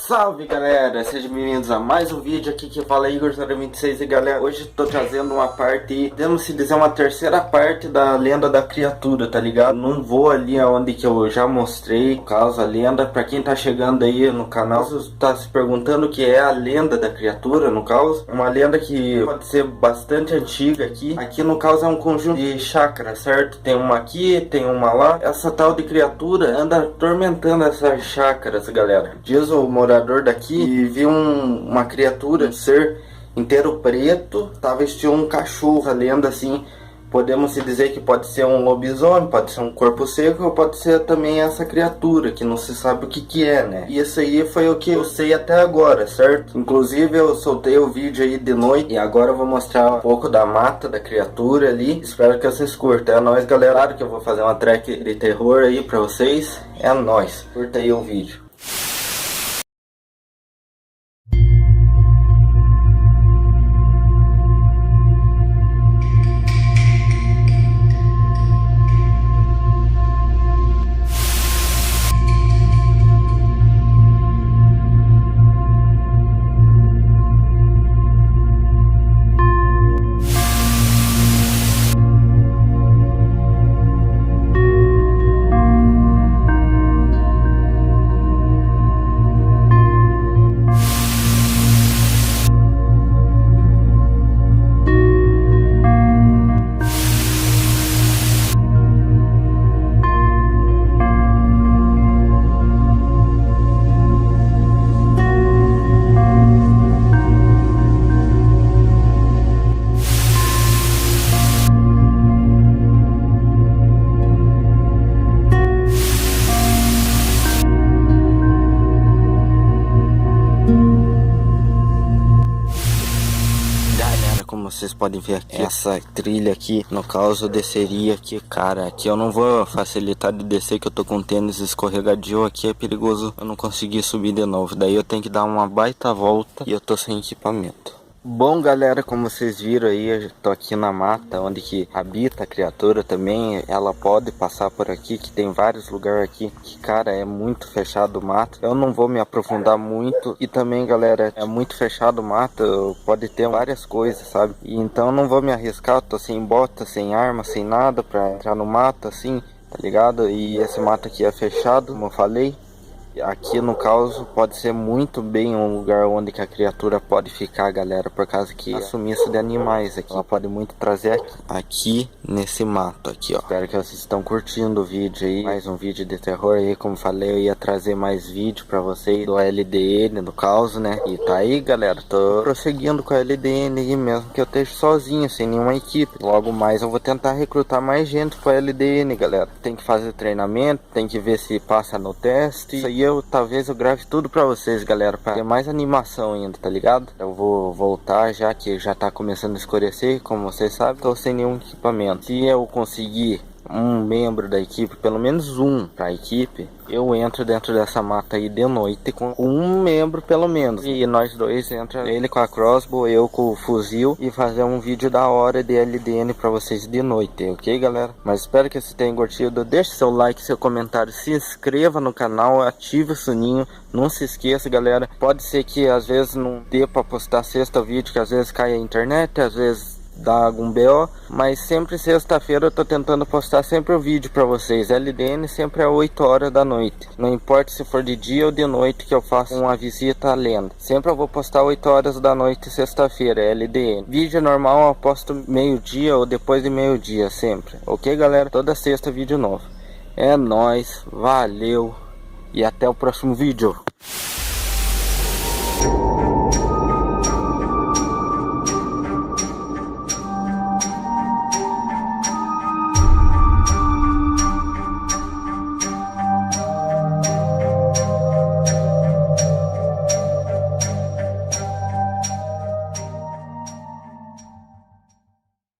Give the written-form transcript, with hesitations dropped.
Salve galera, sejam bem-vindos a mais um vídeo. Aqui que fala Igor 026 e galera, hoje tô trazendo uma parte, podemos se dizer uma terceira parte da lenda da criatura, tá ligado? Não vou ali aonde que eu já mostrei, no caso a lenda, pra quem tá chegando aí no canal, tá se perguntando o que é a lenda da criatura, no caso, uma lenda que pode ser bastante antiga aqui. Aqui no caso é um conjunto de chakras, certo? Tem uma aqui, tem uma lá. Essa tal de criatura anda atormentando essas chakras, galera. Diz o morador daqui e viu uma criatura, um ser inteiro preto, tá vestindo um cachorro. A lenda assim, podemos se dizer que pode ser um lobisomem, pode ser um corpo seco, ou pode ser também essa criatura que não se sabe o que que é, né? E isso aí foi o que eu sei até agora, certo? Inclusive eu soltei o vídeo aí de noite e agora eu vou mostrar um pouco da mata da criatura ali. Espero que vocês curtam. É nóis, galera. Claro que eu vou fazer uma track de terror aí pra vocês. É nóis. Curta aí o vídeo. Como vocês podem ver aqui, essa trilha aqui, no caso eu desceria aqui, cara, aqui eu não vou facilitar de descer, que eu tô com tênis escorregadio, aqui é perigoso eu não conseguir subir de novo, daí eu tenho que dar uma baita volta e eu tô sem equipamento. Bom galera, como vocês viram aí, eu tô aqui na mata, onde que habita a criatura também. Ela pode passar por aqui, que tem vários lugares aqui, que cara, é muito fechado o mato. Eu não vou me aprofundar muito, e também galera, é muito fechado o mato, pode ter várias coisas, sabe? E então eu não vou me arriscar, eu tô sem bota, sem arma, sem nada pra entrar no mato assim, tá ligado? E esse mato aqui é fechado, como eu falei. Aqui no caso pode ser muito bem um lugar onde que a criatura pode ficar, galera, por causa que é sumiço de animais aqui. Ela pode muito trazer aqui nesse mato aqui, ó. Espero que vocês estão curtindo o vídeo aí, mais um vídeo de terror aí. Como falei, eu ia trazer mais vídeo pra vocês do LDN no caso, né? E tá aí, galera, tô prosseguindo com a LDN aí, mesmo que eu esteja sozinho, sem nenhuma equipe. Logo mais eu vou tentar recrutar mais gente pro LDN, galera. Tem que fazer treinamento, tem que ver se passa no teste. Isso aí talvez eu grave tudo pra vocês, galera, pra ter mais animação ainda, tá ligado? Eu vou voltar já que já tá começando a escurecer, como vocês sabem, tô sem nenhum equipamento. Se eu conseguir um membro da equipe, pelo menos um pra equipe, eu entro dentro dessa mata aí de noite com um membro pelo menos, e nós dois entra, ele com a crossbow, eu com o fuzil, e fazer um vídeo da hora de LDN pra vocês de noite, ok galera? Mas espero que vocês tenham curtido, deixe seu like, seu comentário, se inscreva no canal, ative o sininho, não se esqueça galera. Pode ser que às vezes não dê pra postar sexta vídeo, que às vezes cai a internet, às vezes dá algum BO, mas sempre sexta-feira eu tô tentando postar sempre o vídeo pra vocês. LDN sempre às 8 horas da noite, não importa se for de dia ou de noite que eu faço uma visita à lenda, sempre eu vou postar 8 horas da noite sexta-feira, LDN. Vídeo normal eu posto meio-dia ou depois de meio-dia sempre, ok galera? Toda sexta vídeo novo. É nóis, valeu e até o próximo vídeo.